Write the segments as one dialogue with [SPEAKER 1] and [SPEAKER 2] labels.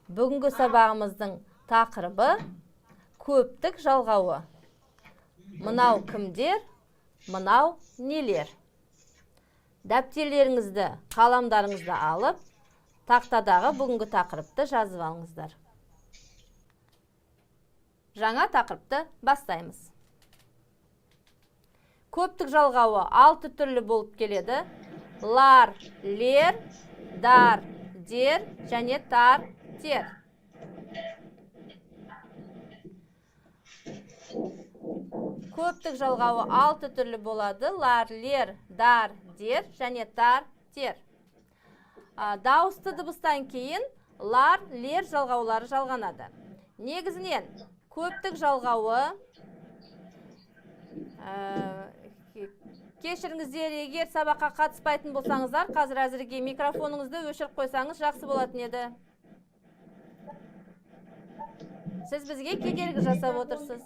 [SPEAKER 1] Бүгінгі сабағымыздың тақырыбы көптік жалғауы. Мынау кімдер, мынау нелер? Дәптерлеріңізді, қаламдарыңызды алып, тақтадағы бүгінгі тақырыпты жазып алыңыздар. Жаңа тақырыпты бастаймыз. Көптік жалғауы 6 түрлі болып келеді. Лар, лер, дар, дер және тар, тер. Көптік жалғауы 6 түрлі болады. Лар, лер, дар, дер және тар, тер. Дауысты дыбыстан кейін лар, лер жалғаулары жалғанады. Негізінен көптік жалғауы, кешіріңіздер, егер сабаққа қатыспайтын болсаңыздар, қазір әзірге микрофоныңызды өшіріп қойсаңыз жақсы болатын еді. Сіз бізге кедергі жасап отырсыз.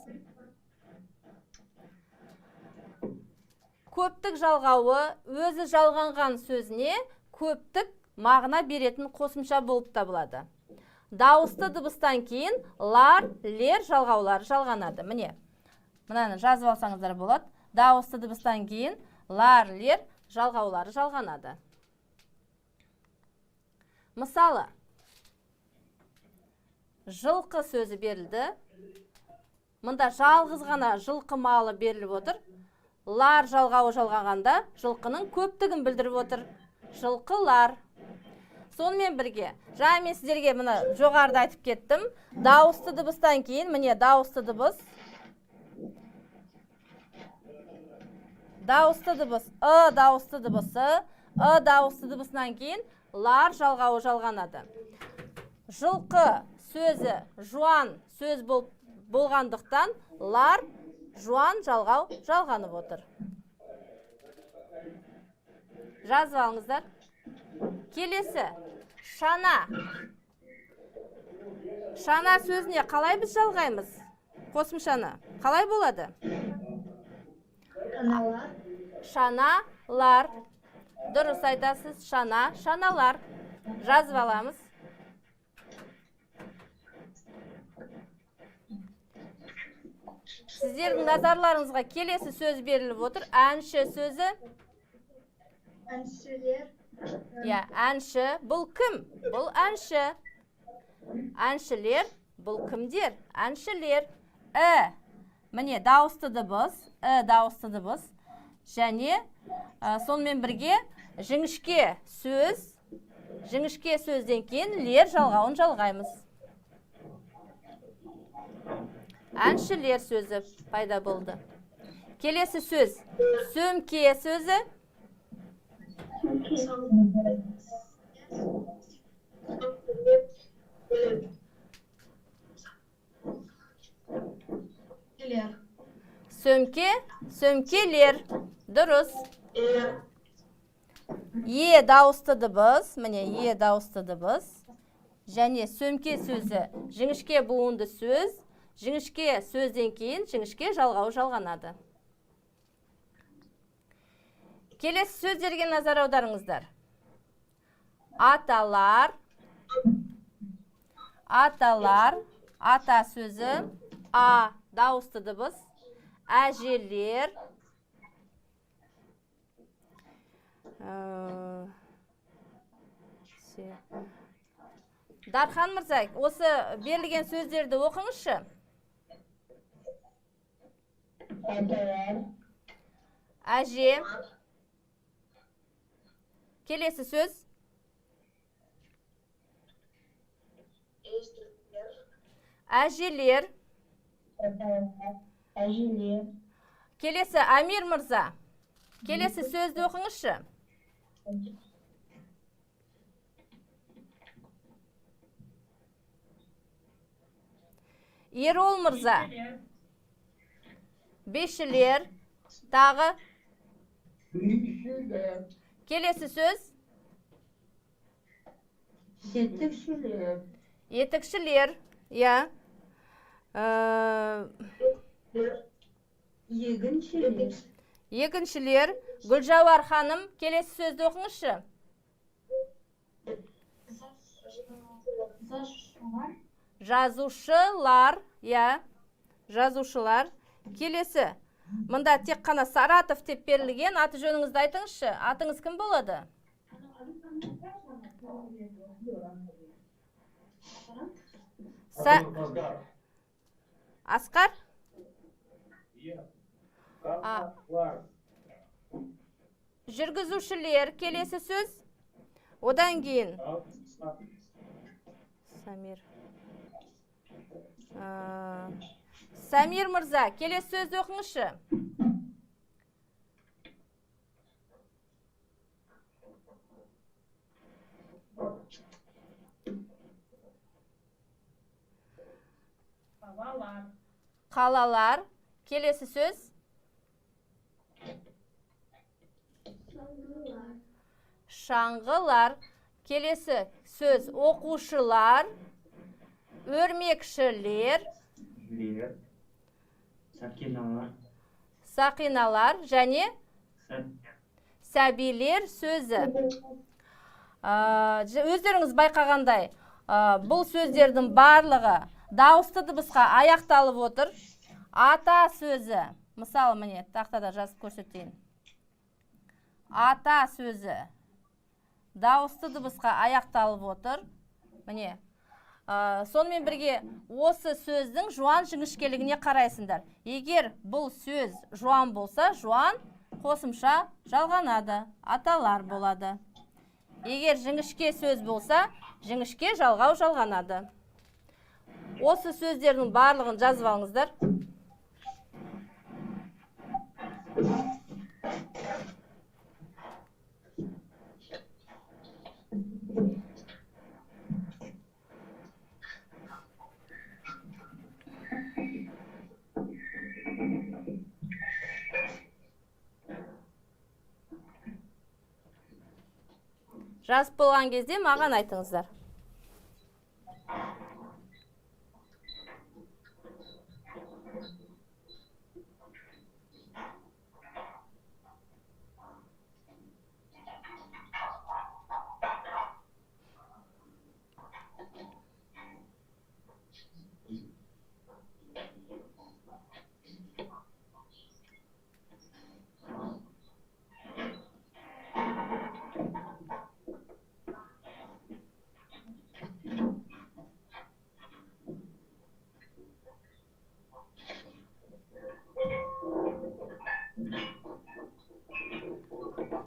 [SPEAKER 1] Көптік жалғауы өзі жалғанған сөзіне көптік мағына беретін қосымша болып табылады. Дауысты дыбыстан кейін лар, лер жалғаулары жалғанады. Міне, мынаны жазып алсаңыздар болады. Дауысты дыбыстан кейін лар, лер жалғаулары жалғанады. Мысалы, жылқы сөзі берілді. Мұнда жалғыз ғана жылқы малы беріліп отыр. Лар жалғауы жалғағанда жылқының көптігін білдіріп отыр. Жылқылар. Сонымен бірге, жаңа мен сіздерге мұны жоғарыда айтып кеттім. Дауысты дыбыстан кейін, міне дауысты дыбыс. Дауысты дыбыс, дауысты дыбысы, дауысты дыбысынан кейін лар жалғауы жалғанады. Жылқы сөзі жуан сөз болғандықтан лар жуан жалғау жалғанып отыр. Жазып алыңыздар. Келесі, шана. Шана сөзіне қалай біз жалғаймыз? Қосымшаны. Қалай болады?
[SPEAKER 2] Шаналар.
[SPEAKER 1] Шаналар. Дұрыс айтасыз. Шана, шаналар. Жазып аламыз. Сіздердің назарларыңызға келесі сөз беріліп отыр. Әнші сөзі.
[SPEAKER 2] Әншілер.
[SPEAKER 1] Әнші. Бұл кім? Бұл әнші. Әншілер. Бұл кімдер? Әншілер. Міне дауысты дыбыс. Дауысты дыбыс. Және сонымен бірге жіңішке сөз. Жіңішке сөзден кейін лер жалғауын жалғаймыз. Әншілер сөзі пайда болды. Келесі сөз. Сөмке сөзі. Сөмке, сөмкелер. Дұрыс. Дауысты дыбыс. Міне дауысты дыбыс. Және сөмке сөзі жіңішке буынды сөз. Жіңішке сөзден кейін жіңішке жалғауы жалғанады. Келесі сөздерге назар аударыңыздар. Аталар. Аталар. Ата сөзі. Дауысты дыбыс. Әжелер. Дархан мырза, осы берілген сөздерді оқыңызшы. Әже. Келесі сөз. Әжелер. Келесі Амир мырза. Келесі сөзді оқыңызшы. Ерол мырза. Бешілер. Тағы. Келесі сөз.
[SPEAKER 2] Етікшілер.
[SPEAKER 1] Етікшілер.
[SPEAKER 2] Егіншілер.
[SPEAKER 1] Егіншілер. Гүлжауар ханым, келесі сөзді оқыңызшы. Жазушылар, иә, жазушылар. Келесі, мұнда тек қана Саратов деп берілген, аты жөніңізді айтыңызшы. Атыңыз кім болады? Асқар? Жүргізушілер, келесі сөз. Одан кейін Самир мырза, келесі сөзді оқыңызшы. Қалалар. Келесі сөз. Шаңғылар. Келесі сөз. Оқушылар. Өрмекшілер. Сақиналар. Және сәбилер сөзі. Өздеріңіз байқағандай, бұл сөздердің барлығы дауысты дыбысқа аяқталып отыр. Ата сөзі. Мысалы, міне, тақтада жазып көрсетейін. Ата сөзі дауысты дыбысқа аяқталып отыр. Міне. Сонымен бірге осы сөздің жуан жіңішкелігіне қарайсыңдар. Егер бұл сөз жуан болса, жуан қосымша жалғанады, аталар болады. Егер жіңішке сөз болса, жіңішке жалғау жалғанады. Осы сөздердің барлығын жазып алыңыздар. Жазып болған кезде маған айтыңыздар.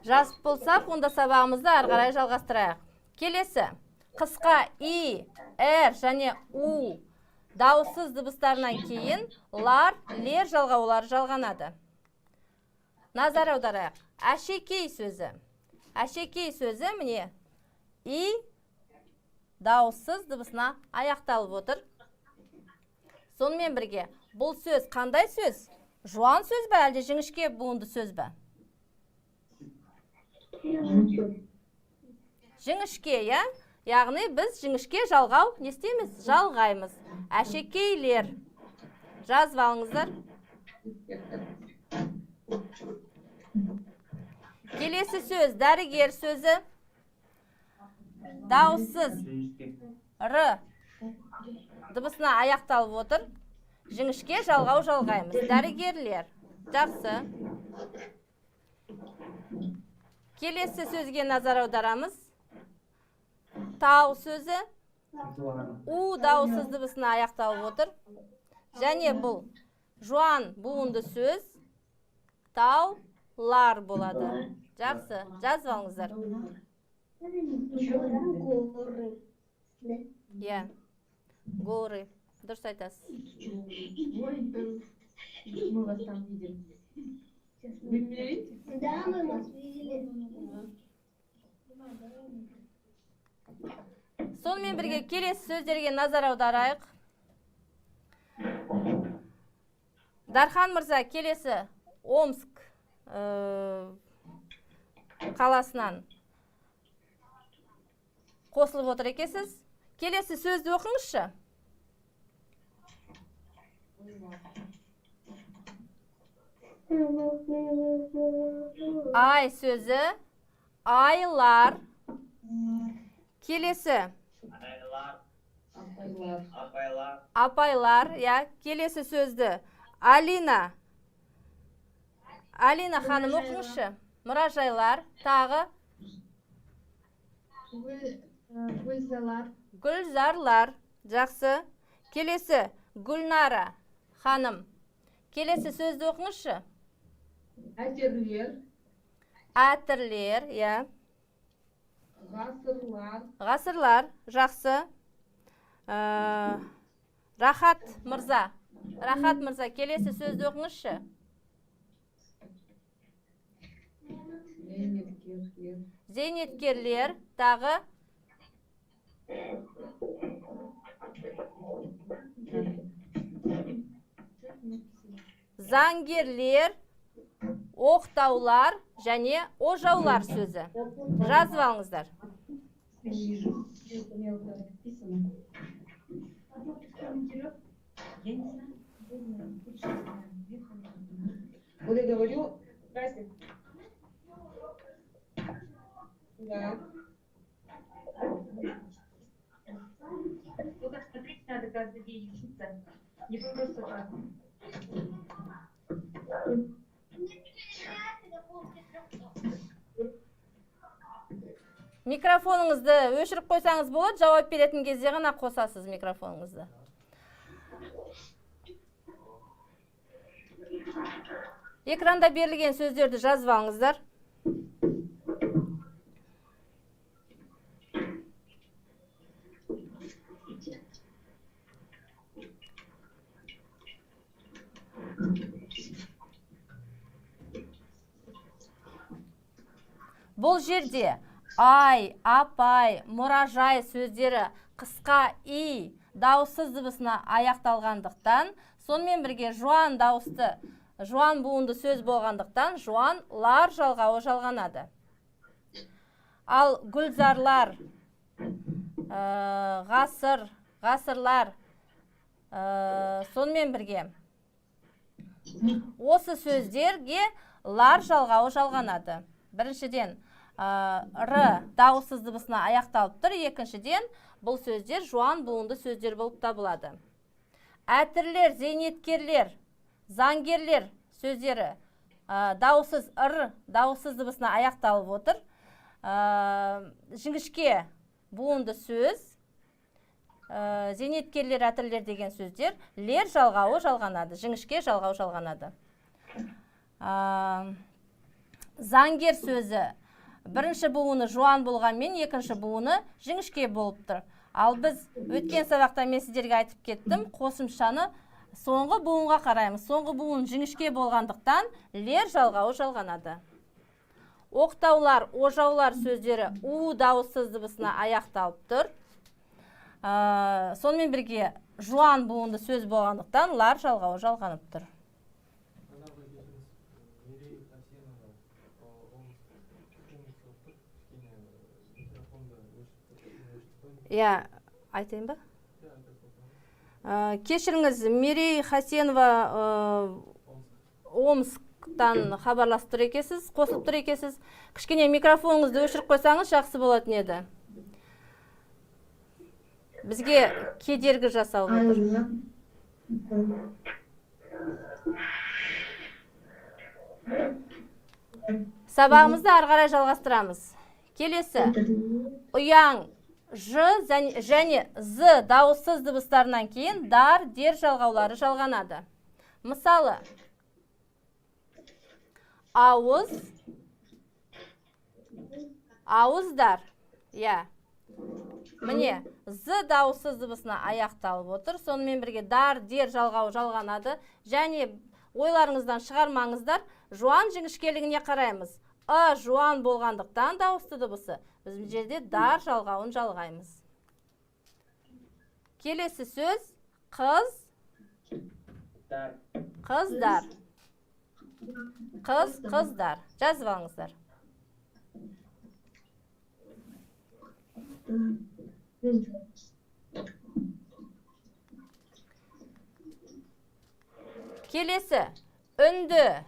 [SPEAKER 1] Жазып болсақ, онда сабағымызды ары қарай жалғастырайық. Келесі, қысқа и, әр және у дауыссыз дыбыстарынан кейін лар, лер жалғаулары жалғанады. Назар аударайық. Әшекей сөзі. Әшекей сөзі, міне, и дауыссыз дыбысына аяқталып отыр. Сонымен бірге, бұл сөз қандай сөз? Жуан сөз бе, әлде жіңішке буынды сөз бе? Жіңішке, я? Яғни біз жіңішке жалғау не істейміз? Жалғаймыз. Әшекейлер. Жазып алыңыздар. Келесі сөз, дәрігер сөзі. Дауыссыз р дыбысына аяқталып отыр. Жіңішке жалғау жалғаймыз. Дәрігерлер. Жақсы. Келесі сөзге назар аударамыз. Тау сөзі. У дауыссыз дыбысына аяқталып отыр. Және бұл жуан буынды сөз таулар болады. Жақсы, жазып алыңыздар. Иә, горы. Дұрыс айтасыз.
[SPEAKER 2] Мы вас там видим. Вы меня видите? Да, мы вас видели.
[SPEAKER 1] Сонымен бірге келесі сөздерге назар аударайық. Дархан мырза, келесі Омск қаласынан қосылып отыр екенсіз. Келесі сөзді оқыңызшы. Ай сөзі, айлар. Келесі Апайлар, я. Келесі сөзді. Алина. Алина ханым оқыңызшы. Мұражайлар. Тағы. Гүлзарлар. Жақсы. Келесі. Гүлнара ханым. Келесі сөзді оқыңызшы. Әтірлер, я. Ғасырлар. Жақсы. Рахат мырза. Рахат мырза, келесі сөзді оқыңызшы. Зейнеткерлер. Тағы. Заңгерлер, оқтаулар және ожаулар сөзі. Жазып алыңыздар.
[SPEAKER 3] Вот я говорю, Настя. Да.
[SPEAKER 2] Только смотреть надо каждый день учиться. Не просто так.
[SPEAKER 1] Микрофоныңызды өшіріп қойсаңыз болады, жауап беретін кезде ғана қосасыз микрофоныңызды. Экранда берілген сөздерді жазып алыңыздар. Бұл жерде ай, апай, мұражай сөздері қысқа и дауыссыз дыбысына аяқталғандықтан, сонымен бірге жуан дауысты, жуан буынды сөз болғандықтан, жуан лар жалғауы жалғанады. Ал гүлзарлар, ғасырлар, сонымен бірге осы сөздерге лар жалғауы жалғанады. Біріншіден, р дауыссыз дыбысына аяқталып тұр. Екіншіден, бұл сөздер жуан буынды сөздер болып табылады. Әтірлер, зейнеткерлер, заңгерлер сөздері дауыссыз дауыссыз дыбысына аяқталып отыр. Жіңішке буынды сөз, зейнеткерлер, әтірлер деген сөздер лер жалғауы жалғанады. Жіңішке жалғау жалғанады. Заңгер сөзі бірінші буыны жуан болғанмен, екінші буыны жіңішке болып тұр. Ал біз өткен сабақта мен сіздерге айтып кеттім, қосымшаны соңғы буынға қараймыз. Соңғы буын жіңішке болғандықтан лер жалғауы жалғанады. Оқтаулар, ожаулар сөздері у дауыссыз дыбысына аяқталып тұр. Сонымен бірге жуан буынды сөз болғандықтан лар жалғауы жалғанып тұр. Я айтайын ба? Кешіріңіз, Мерей Хасенова Омсктан хабарласып тұр екесіз, қосып тұр екесіз. Кішкене микрофоныңызды өшіріп қойсаңыз жақсы болатын еді. Бізге кедергі жасау отыр. Сабағымызды ары қарай жалғастырамыз. Келесі. Ұяң, ж және з дауыссыз дыбыстарынан кейін дар, дер жалғаулары жалғанады. Мысалы, ауыз, ауыздар. Міне, з дауыссыз дыбысына аяқталып отыр. Сонымен бірге дар, дер жалғауы жалғанады. Және ойларыңыздан шығармаңыздар, жуан жіңішкелігіне қараймыз. Жуан болғандықтан дауысты дыбысы. Біз бұл жерде дар жалғауын жалғаймыз. Келесі сөз қыз, қыздар. Қыз, қыздар. Жазып алыңыздар. Келесі үнді,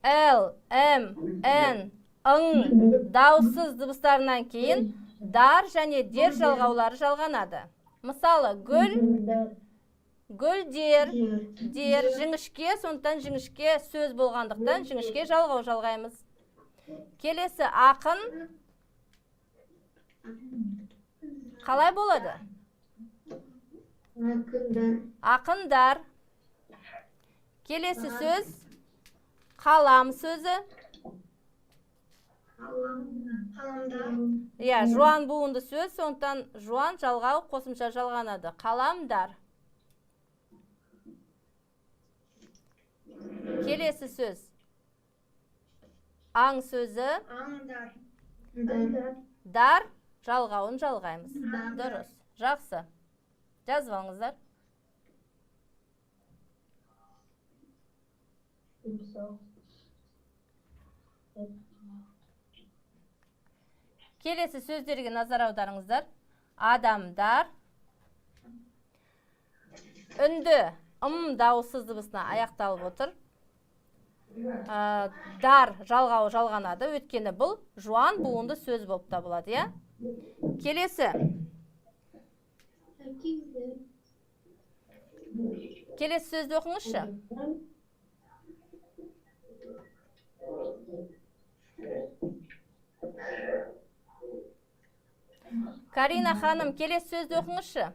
[SPEAKER 1] л, м, н, ың дауыссыз дыбыстарынан кейін дар және дер жалғаулары жалғанады. Мысалы, гүл,
[SPEAKER 2] Гүлдар.
[SPEAKER 1] гүлдер,
[SPEAKER 2] Дер.
[SPEAKER 1] дер, жіңішке, сондықтан жіңішке сөз болғандықтан жіңішке жалғау жалғаймыз. Келесі ақын қалай болады?
[SPEAKER 2] Ақындар.
[SPEAKER 1] Ақындар. Келесі сөз қалам сөзі.
[SPEAKER 2] Қаламдар.
[SPEAKER 1] Иә, жуан буынды сөз, сондықтан жуан жалғау қосымша жалғанады. Қаламдар. Келесі сөз аң сөзі.
[SPEAKER 2] Аңдар.
[SPEAKER 1] Дар жалғауын жалғаймыз.
[SPEAKER 2] Дар.
[SPEAKER 1] Дұрыс. Жақсы. Жазып алыңыздар. Келесі сөздерге назар аударыңыздар. Адамдар. Үнді дауыссыз дыбысына аяқталып отыр. Дар жалғауы жалғанады, өйткені бұл жуан буынды сөз болып табылады, иә? Келесі. Келесі сөзді оқыңызшы. Карина ханым, келесі сөзді оқыңызшы.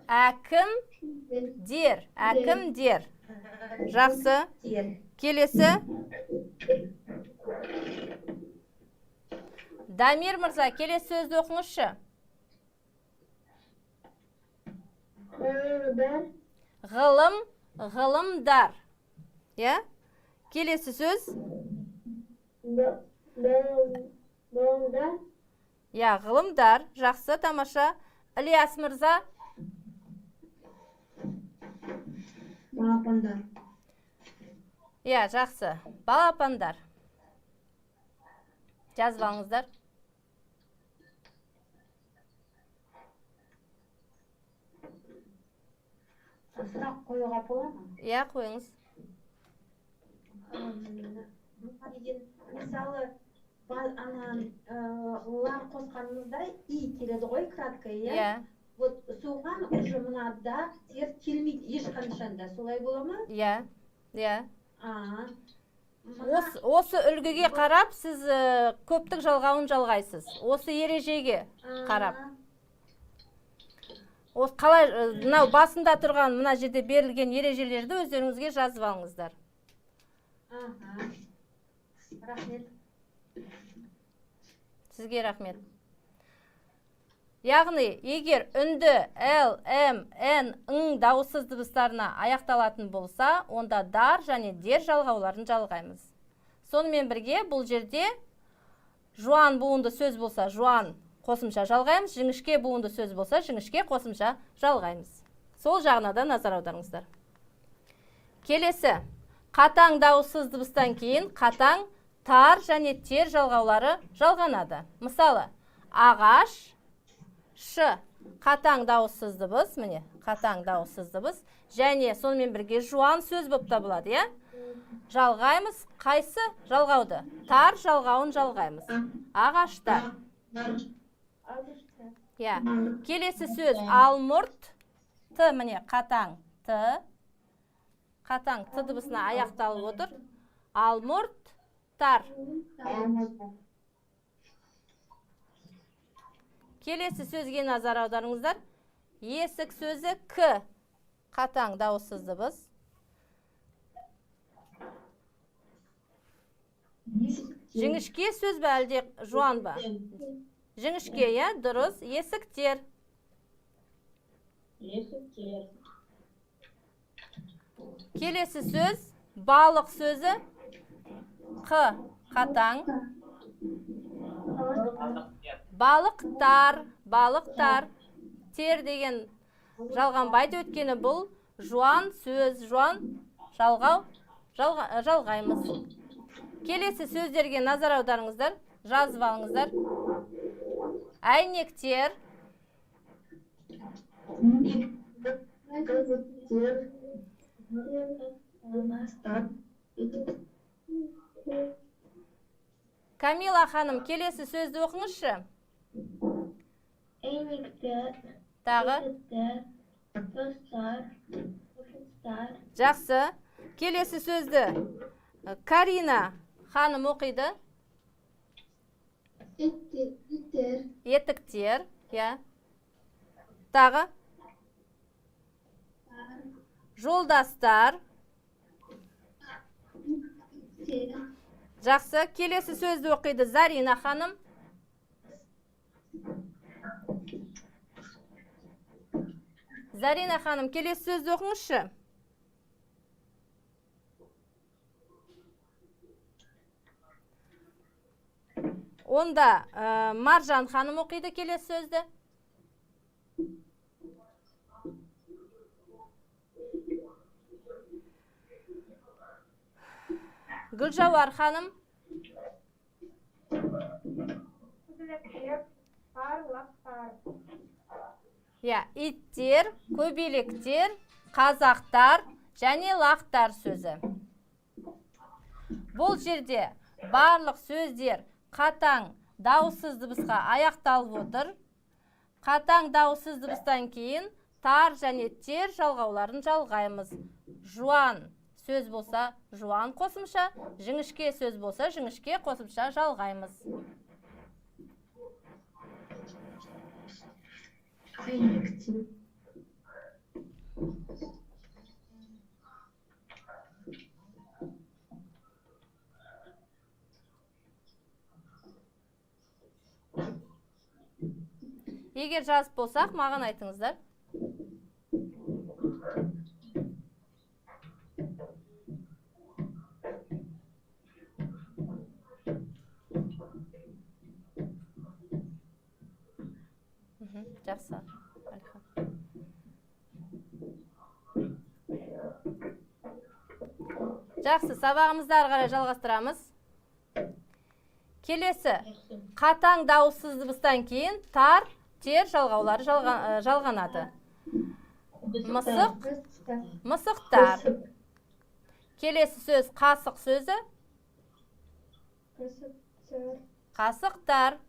[SPEAKER 1] Әкім дер. Әкім дер. Жақсы. Келесі. Дамир мырза, келесі сөзді оқыңызшы. Ғылым, ғылымдар. Иә? Келесі сөз. Иә, ғылымдар. Жақсы, тамаша. Ілияс мырза.
[SPEAKER 2] Балапандар.
[SPEAKER 1] Иә, жақсы. Балапандар. Жазып алыңыздар.
[SPEAKER 3] Сұрақ қоюға бола ма?
[SPEAKER 1] Иә, қойыңыз.
[SPEAKER 3] Мысалы, лар қосқанымызда и келеді ғой, краткое, иә?
[SPEAKER 1] Иә.
[SPEAKER 3] Вот соған уже мынада тер келмейді ешқашанда, солай бола ма?
[SPEAKER 1] Иә. Иә.
[SPEAKER 3] Мына
[SPEAKER 1] Осы үлгіге қарап, сіз көптік жалғауын жалғайсыз. Осы ережеге қарап. Осы қалай, мынау басында тұрған мына жерде берілген ережелерді өздеріңізге жазып алыңыздар.
[SPEAKER 3] Рахмет.
[SPEAKER 1] Сізге рахмет. Яғни, егер үнді Л, М, Н, Ң дауыссыз дыбыстарына аяқталатын болса, онда дар және дер жалғауларын жалғаймыз. Сонымен бірге бұл жерде жуан буынды сөз болса, жуан қосымша жалғаймыз, жіңішке буынды сөз болса, жіңішке қосымша жалғаймыз. Сол жағына да назар аударыңыздар. Келесі, қатаң дауыссыз дыбыстан кейін қатаң тар және тер жалғаулары жалғанады. Мысалы, ағаш, ш қатаң дауыссыз дыбыс, міне, қатаң дауыссыз дыбыс, және сонымен бірге жуан сөз болып табылады, иә? Жалғаймыз, қайсы жалғауды? Тар жалғауын жалғаймыз. Ағаштар. Иә. Келесі сөз алмұрт, т, міне, қатаң т, қатаң т дыбысына аяқталып отыр. Алмұрт, тар. Келесі сөзге назар аударыңыздар. Есік сөзі к, қатаң дауыссыз дыбыс. Жіңішке сөз бе әлде жуан ба? Жіңішке, иә, дұрыс. Есіктер. Келесі сөз балық сөзі қ, қатаң. Балықтар, балықтар. Тер деген жалғанбайды, өткені бұл жуан сөз, жуан жалғау жалғаймыз. Келесі сөздерге назар аударыңыздар, жазып алыңыздар. Әйнектер. Камила ханым, келесі сөзді оқыңызшы.
[SPEAKER 2] Көмектер,
[SPEAKER 1] Тағы.
[SPEAKER 2] көмектер, достар, достар,
[SPEAKER 1] Жақсы. Келесі сөзді Карина ханым оқиды.
[SPEAKER 2] иттер,
[SPEAKER 1] Етіктер. Я. Тағы. Жолдастар.
[SPEAKER 2] иттер,
[SPEAKER 1] Жақсы. Келесі сөзді оқиды Зарина ханым. Зарина ханым, келесі сөзді оқыңызшы. Онда Маржан ханым оқиды келесі сөзді. Гүлжауар ханым. Иттер, көбелектер, қазақтар және лақтар сөзі. Бұл жерде барлық сөздер қатаң дауыссыз дыбысқа аяқталып отыр. Қатаң дауыссыз дыбыстан кейін тар және тер жалғауларын жалғаймыз. Жуан сөз болса жуан қосымша, жіңішке сөз болса жіңішке қосымша жалғаймыз. Егер жазып болсақ, маған айтыңыздар. Жақсы. Жақсы, сабағымызды ары қарай жалғастырамыз. Келесі, қатаң дауыссыз дыбыстан кейін тар, тер жалғаулары жалғанады. Мысық, мысықтар. Келесі сөз қасық сөзі. Қасықтар.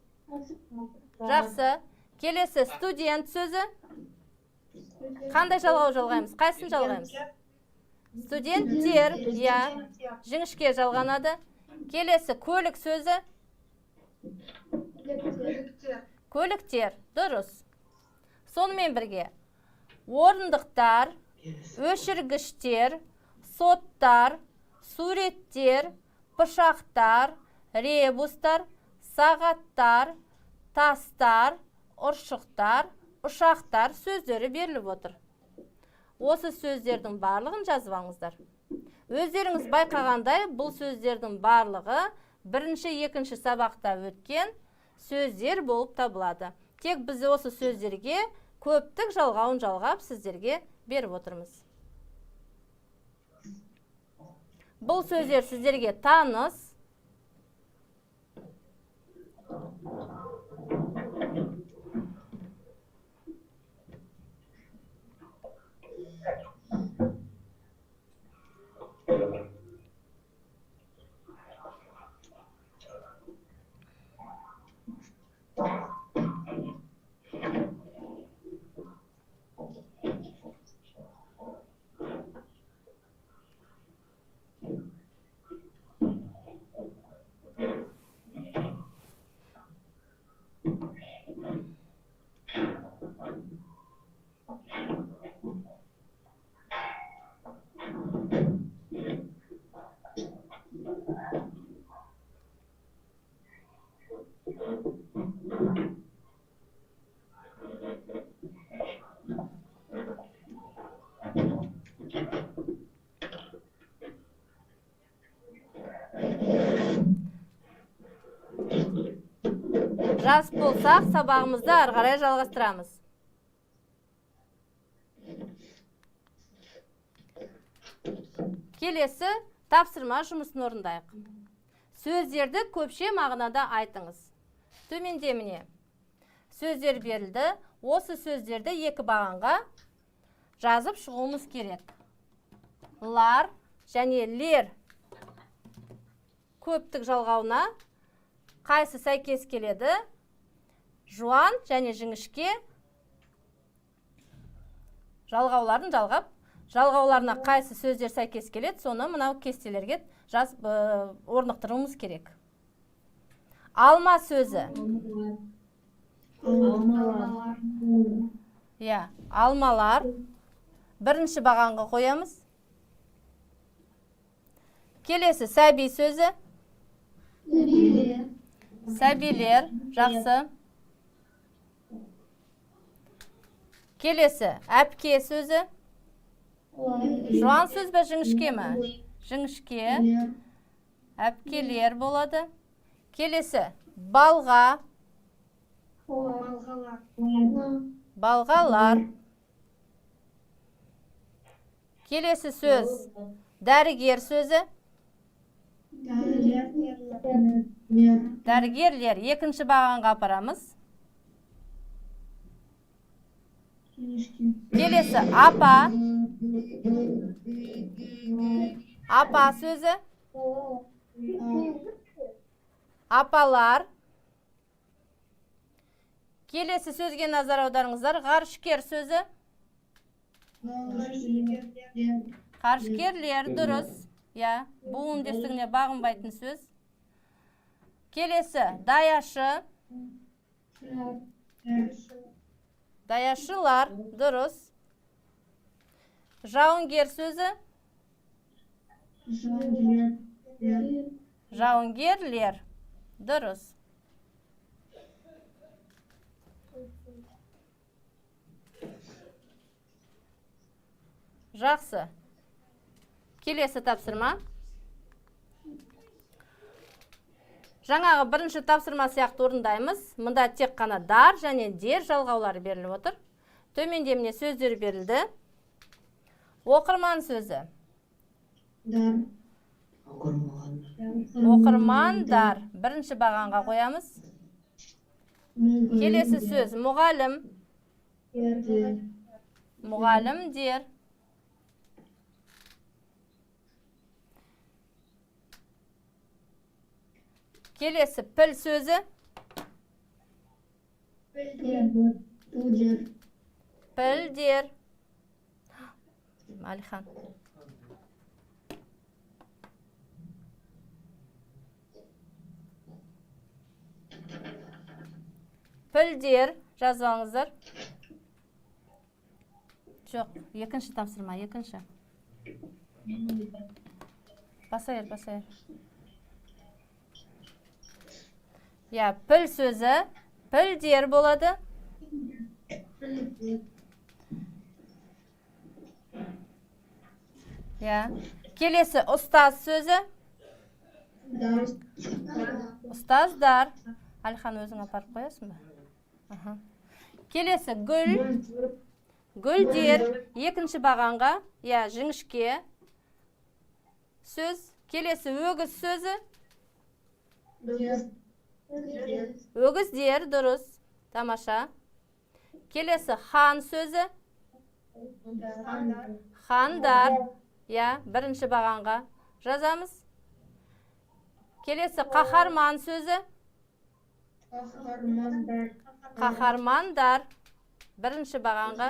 [SPEAKER 1] Жақсы. Келесі студент сөзі. Қандай жалғау жалғаймыз? Қайсын жалғаймыз? Студенттер, жіңішке жалғанады. Келесі көлік сөзі. Көліктер, дұрыс. Сонымен бірге орындықтар, өшіргіштер, соттар, суреттер, пышақтар, ребустар, сағаттар, тастар, ұршықтар, ұшақтар сөздері беріліп отыр. Осы сөздердің барлығын жазып алыңыздар. Өздеріңіз байқағандай, бұл сөздердің барлығы бірінші, екінші сабақта өткен сөздер болып табылады. Тек біз осы сөздерге көптік жалғауын жалғап сіздерге беріп отырмыз. Бұл сөздер сіздерге таныс. Жас болсақ, сабағымызды ары қарай жалғастырамыз. Келесі тапсырма жұмысын орындайық. Сөздерді көпше мағынада айтыңыз. Төменде міне сөздер берілді. Осы сөздерді екі бағанға жазып шығуымыз керек. Лар және лер көптік жалғауына қайсы сәйкес келеді? Жуан және жіңішке Жалғауларын жалғап, жалғауларына қайсы сөздер сәйкес келеді, соны мынау кестелерге жазып орнықтыруымыз керек. Алма сөзі.
[SPEAKER 2] Алмалар.
[SPEAKER 1] Я, алмалар. Бірінші бағанға қоямыз. Келесі сәби сөзі. Сәбилер, жақсы. Келесі әпке сөзі. Жуан сөз бе, жіңішке ме? Жіңішке. Әпкелер болады. Келесі балға. Балғалар. Келесі сөз дәрігер сөзі. Дәрігерлер. Екінші бағанға апарамыз. Келесі апа. Апа сөзі. Апалар. Келесі сөзге назар аударыңыздар. Ғарышкер сөзі. Ғарышкерлер, дұрыс. Я, буын үндестігіне бағынбайтын сөз. Келесі даяшы. Даяшылар, дұрыс. Жауынгер сөзі. Жауынгерлер, дұрыс. Жақсы. Келесі тапсырма. Жаңағы бірінші тапсырма сияқты орындаймыз. Мұнда тек қана дар және дер жалғаулары беріліп отыр. Төменде міне сөздер берілді. Оқырман сөзі. Оқырмандар. Бірінші бағанға қоямыз. Келесі сөз мұғалім. Мұғалімдер. Келесі піл сөзі. Пілдер. Алихан. Пілдер. Жазып алыңыздар. Жоқ, екінші тапсырма, екінші. Басайыр. Я, піл сөзі, пілдер болады. Я, келесі ұстаз сөзі. Ұстаздар. Алихан, өзің апарып қоясың ба? Келесі гүл. Гүлдер. Екінші бағанға. Я, жіңішке сөз. Келесі өгіз сөзі. Өгіздер, дұрыс. Тамаша. Келесі хан сөзі. Хандар. Я, бірінші бағанға жазамыз. Келесі қаһарман сөзі. Қаһармандар. Бірінші бағанға.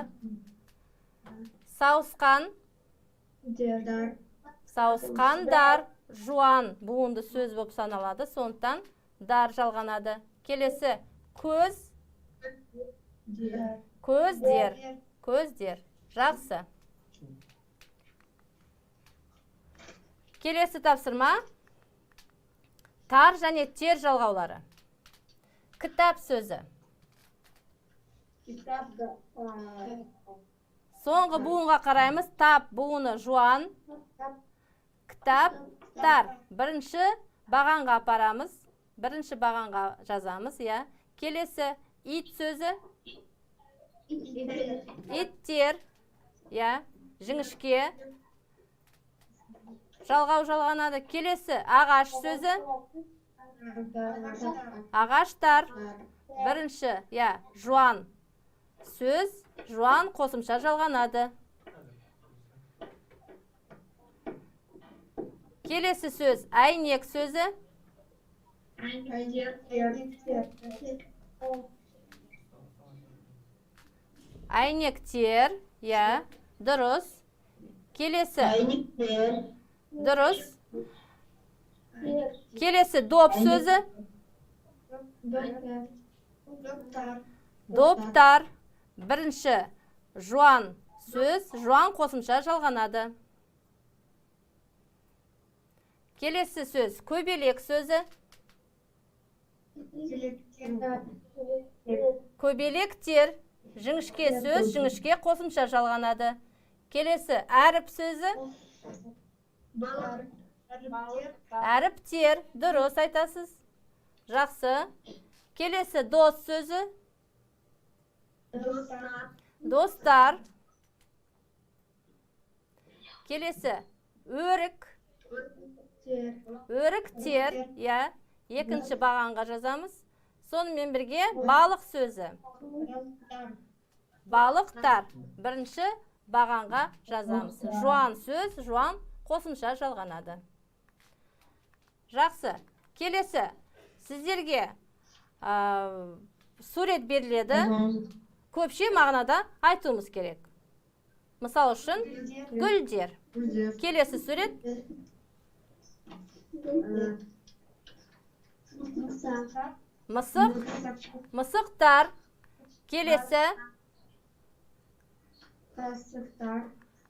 [SPEAKER 1] Сауысқан. Сауысқандар. Жуан буынды сөз болып саналады. Сондықтан дар жалғанады. Келесі көз. Көздер. Көздер. Жақсы. Келесі тапсырма. Тар және тер жалғаулары. Кітап сөзі. Соңғы буынға қараймыз. Тап буыны жуан. Кітап тар. Бірінші бағанға апарамыз. Бірінші бағанға жазамыз. Келесі ит сөзі. Иттер. Жіңішке. Жалғау жалғанады. Келесі ағаш сөзі. Ағаштар. Бірінші жуан сөз. Жуан қосымша жалғанады. Келесі сөз әйнек сөзі. Әйнектер. иә, дұрыс. Келесі,
[SPEAKER 2] Çaynikler.
[SPEAKER 1] дұрыс. Келесі, доп сөзі.
[SPEAKER 2] Doktor.
[SPEAKER 1] Доптар. Бірінші, жуан сөз, жуан қосымша жалғанады. Келесі сөз, көбелек сөзі. Көбелектер. Жіңішке сөз, жіңішке қосымша жалғанады. Келесі, әріп сөзі.
[SPEAKER 2] Balık.
[SPEAKER 1] Әріптер. Дұрыс айтасыз. Жақсы. Келесі, дос сөзі.
[SPEAKER 2] Dostlar.
[SPEAKER 1] Достар. Келесі, өрік. Өріктер. Иә, екінші бағанға жазамыз. Сонымен бірге балық сөзі. Балықтар. Бірінші бағанға жазамыз. Жуан сөз, жуан қосымша жалғанады. Жақсы. Келесі, сіздерге сурет беріледі. Көпше мағынада айтуымыз керек. Мысал үшін, гүлдер. Келесі сурет. Мысық. Мысықтар. Келесі.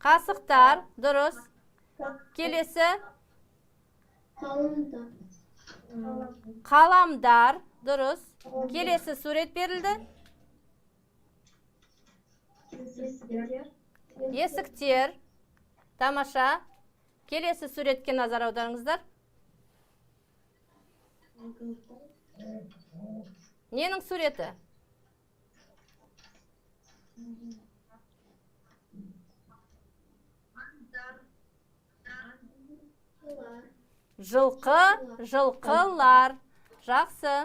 [SPEAKER 1] Қасықтар. Дұрыс. Келесі. Қаламдар. Дұрыс. Келесі сурет берілді. Есіктер. Тамаша. Келесі суретке назар аударыңыздар. Ненің суреті? Жылқы, жылқылар. Жақсы.